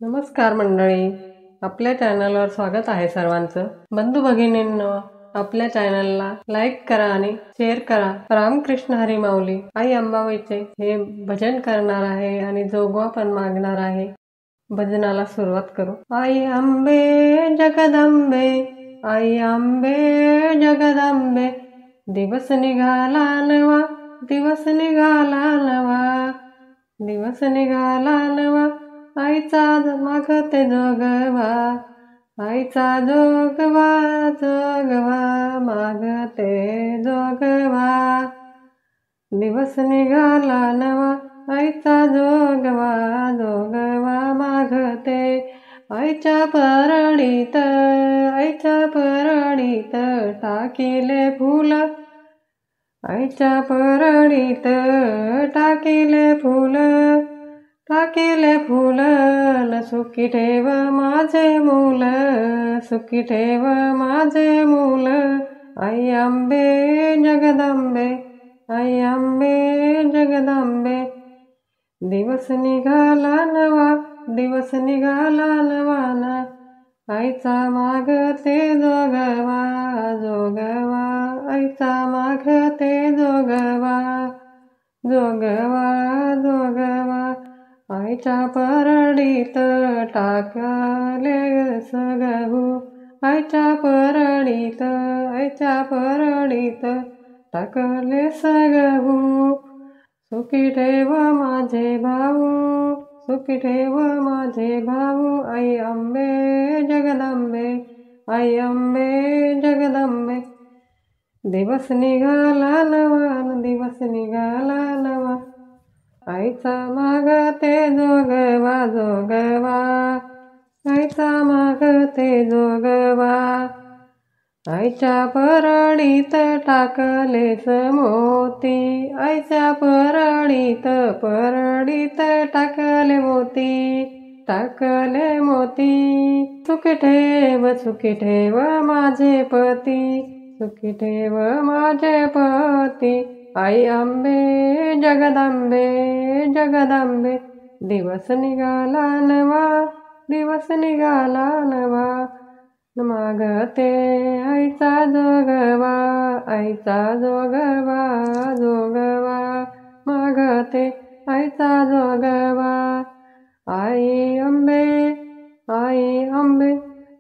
नमस्कार मंडळी, आपल्या चॅनलवर स्वागत आहे सर्वांचं. बंधू भगिनींनो, आपल्या चॅनलला लाईक करा आणि शेअर करा. रामकृष्ण हरी माऊली आई अंबाबाईचे हे भजन करणार आहे आणि जोगवा पण मागणार आहे. भजनाला सुरुवात करू. आई अंबे जगदंबे, आई अंबे जगदंबे, दिवस निघाला नवा, दिवस निघाला नवा, दिवस निघाला नवा, आईचा मागते जोगवा, आईचा जोगवा जोगवा मागते जोगवा, दिवस निघाला नवा, आईचा जोगवा जोगवा मागते. आईच्या परडीत, आईच्या परडीत टाकिले फुल, आईच्या परडीत टाकिले फुल, टाकिले फुल, सुखी ठेव माझे मूल, सुखी ठेव माझे मूल. आई अंबे जगदंबे, आई अंबे जगदंबे, दिवस निघाला नवा, दिवस निघाला नवाना, आईचा मागते जोगवा जोगवा, आईचा मागते जोगवा जोगवा जोगवा. आईच्या परडीत टाकले सगहू, आईच्या परडीत, आईच्या परडीत टाकले सगहू, सुखी ठेव माझे भाऊ, सुखी ठेव माझे भाऊ. आई अंबे जगदंबे, आई अंबे जगदंबे, दिवस निघाला नवा, दिवस निघाला नवा, आईचा मागते जोगवा जोगवा, आईचा मागते जोगवा. आईच्या परडीत टाकलेस मोती, आईच्या परडीत, परडीत टाकले मोती, टाकले मोती, सुखी ठेव माझे पती, सुखी ठेव माझे पती. आई अंबे जगदंबे जगदंबे, दिवस निघाला नवा, दिवस निघाला नवा, मागते आईचा जोगवा, आईचा जोगवा जोगवा मागते आईचा जोगवा. आई अंबे, आई अंबे,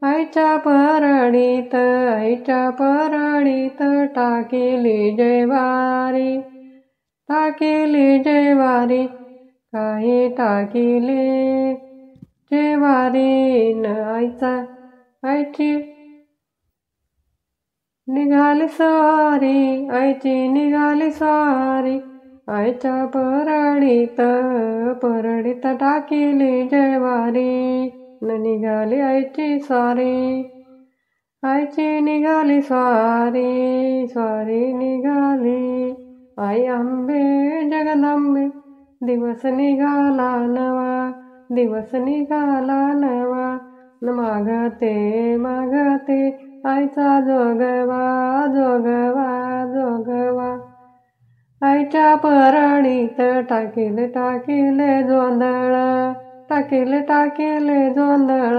आईच्या परडीत, आईच्या परडीत टाकिली ज्वारी, टाकिली ज्वारी, काही टाकिले ज्वारी न आईचा, आईची निघाली स्वारी, आईची निघाली स्वारी, आईच्या परडीत, परडीत टाकिली ज्वारी न निघाली आईची स्वारी, आईची निघाली स्वारी, स्वारी निघाली. आई अंबे जगदंबे, दिवस निघाला नवा, दिवस निघाला नवा, मागते मागते आईचा जोगवा जोगवा जोगवा. आईच्या परडीत टाकिले टाकिले जोंधळ, टाकिले टाकिले जोंधळ,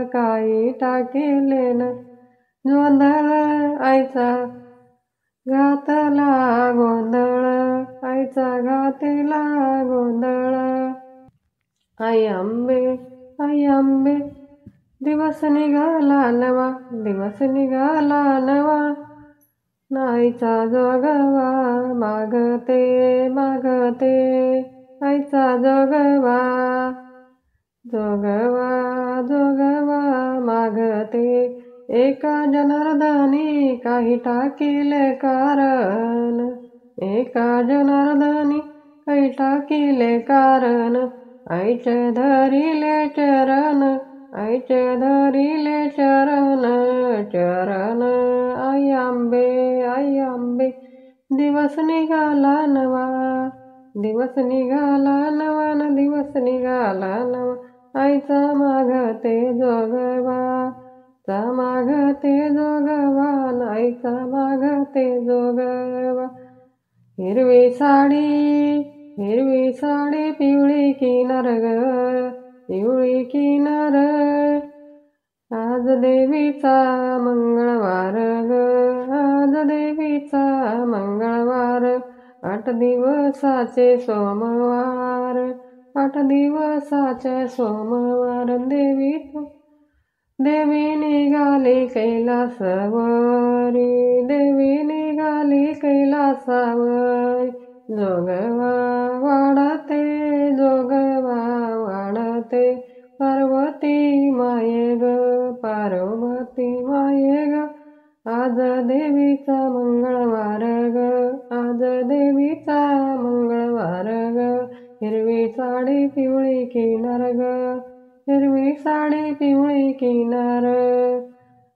काही टाकिले न जोंधळ, आईचा घातला गोंधळ, आईचा घातला गोंधळ. आई अंबे, आई अंबे, दिवस निघाला नवा, दिवस निघाला नवा, आईचा जोगवा मागते मागते आईचा जोगवा, जोगवा जोगवा मागते. एका जनार्दनी काही टाकिले कारण, एका जनार्दनी काही टाकिले कारण, आईचे धरिले चरण, आईचे धरिले चरण चरण. आई अंबे, आई अंबे, दिवस निघाला नवा, दिवस निघाला नवा न दिवस निघाला नवा, आईचा मागते जोगवा, चा मागते जोगवा, आईचा मागते जोगवा. हिरवी साडी, हिरवी साडी पिवळी किनार ग, पिवळी किनार. आज देवीचा मंगळवार ग, आज देवीचा मंगळवार. 8 दिवसाचे सोमवार, 8 दिवसाचे सोमवार. देवी निघाली कैलासवरी, देवी निघाली कैलासावरी. जोगवा वाढते, जोगवा वाढते, पार्वती माये ग, पार्वती माये ग. आज देवीचा मंगळवार ग, आज देवीचा मंगळवार ग. हिरवी साडी पिवळी किनार ग, हिरवी साडी पिवळी किनार.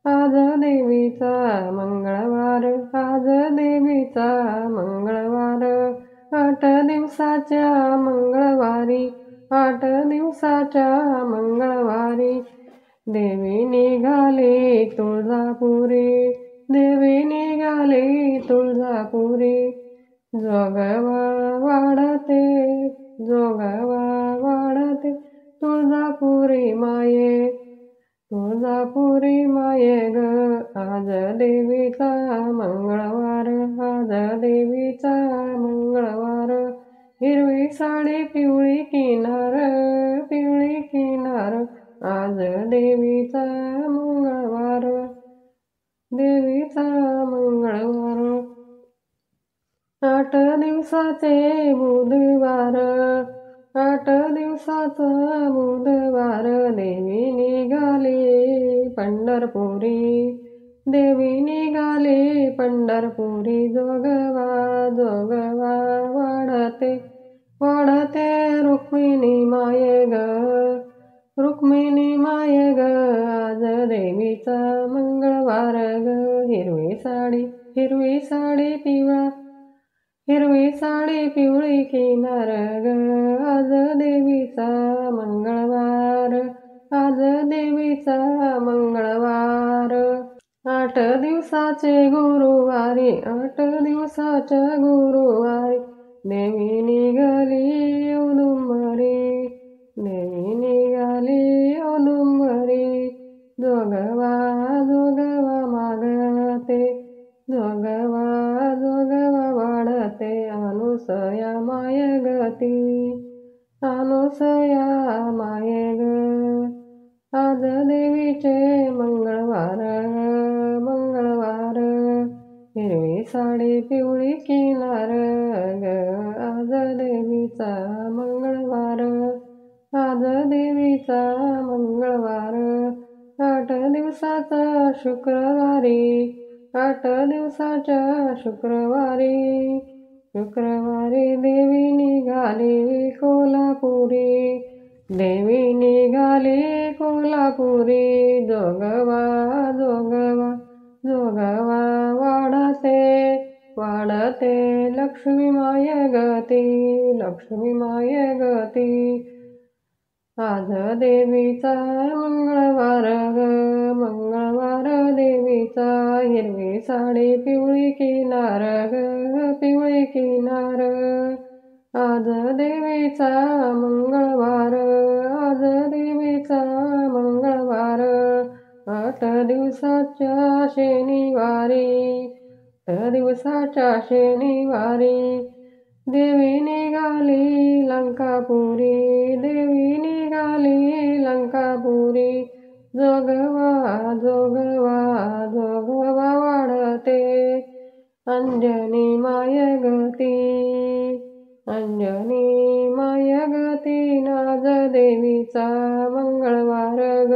आज देवीचा मंगळवार, आज देवीचा मंगळवार. 8 दिवसाच्या मंगळवारी, 8 दिवसाच्या मंगळवारी. देवी निघाली तुळजापुरी, देवी निघाली तुळजापुरी. जोगवा वाढते, जोगवा वाढते, तुळजापुरी माये, तुळजापुरी माये ग. आज देवीचा मंगळवार, आज देवीचा मंगळवार. हिरवी साडी पिवळी किनार, पिवळी किनार. आज देवीचा मंगळवार, देवीचा मंगळवार. 8 दिवसाचे बुधवार, 8 दिवसाचा बुधवार. देवी निघाली पंढरपुरी, देवी निघाली पंढरपुरी. जोगवा, जोगवा वाढते, वाढते, रुक्मिणी माये ग, रुक्मिणी माये ग. आज देवीचा मंगळवार ग. हिरवी साडी, हिरवी साडी पिवळा, हिरवी साडी पिवळी किनार ग. आज देवीचा मंगळवार, आज देवीचा मंगळवार. 8 दिवसाचे गुरुवारी, 8 दिवसाच्या गुरुवारी. देवी निघाली औदुंबरी, देवी निघाली औदुंबरी. जोगवा, जोगवा मागते, जोगवा, जोगवा वाढते. अनुसया माये गती, अनुसया माये ग. आज देवीचे मंगळवार, मंगळवार. हिरवी साडी पिवळी किनार ग. आज देवीचा मंगळवार, आज देवीचा मंगळवार. 8 दिवसाचा शुक्रवारी, 8 दिवसाच्या शुक्रवारी. शुक्रवारी देवी निघाली कोल्हापुरी, देवी निघाली कोल्हापुरी. जोगवा, जोगवा, जोगवा वाढते, वाढते, लक्ष्मी माये गती, लक्ष्मी माये गती. आज देवीचा मंगळवार ग, मंगळवार देवीचा. हिरवी साडी पिवळी किनार ग, पिवळी किनार. आज देवीचा मंगळवार, आज देवीचा मंगळवार. 8 दिवसाच्या शनिवारी, 8 दिवसाच्या शनिवारी. देवी निघाली लंकापुरी, देवी निघाली लंकापुरी. जोगवा, जोगवा, जोगवा वाढते, अंजनी माय गती, अंजनी माय गती. नाज देवीचा मंगळवार ग,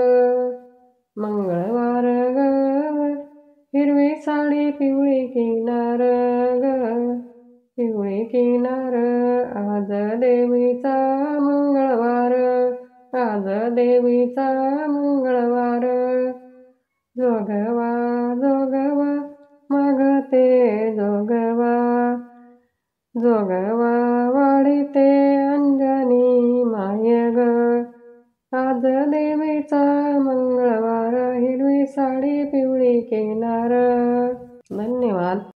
मंगळवार ग. हिरवी साडी पिवळी किनार ग, पिवळी किनार. आज देवीचा मंगळवार, आज देवीचा मंगळवार. जोगवा, जोगवा मागते, जोगवा, जोगवा वाढते, अंजनी माय ग. आज देवीचा मंगळवार. हिरवी साडी पिवळी किनार. धन्यवाद.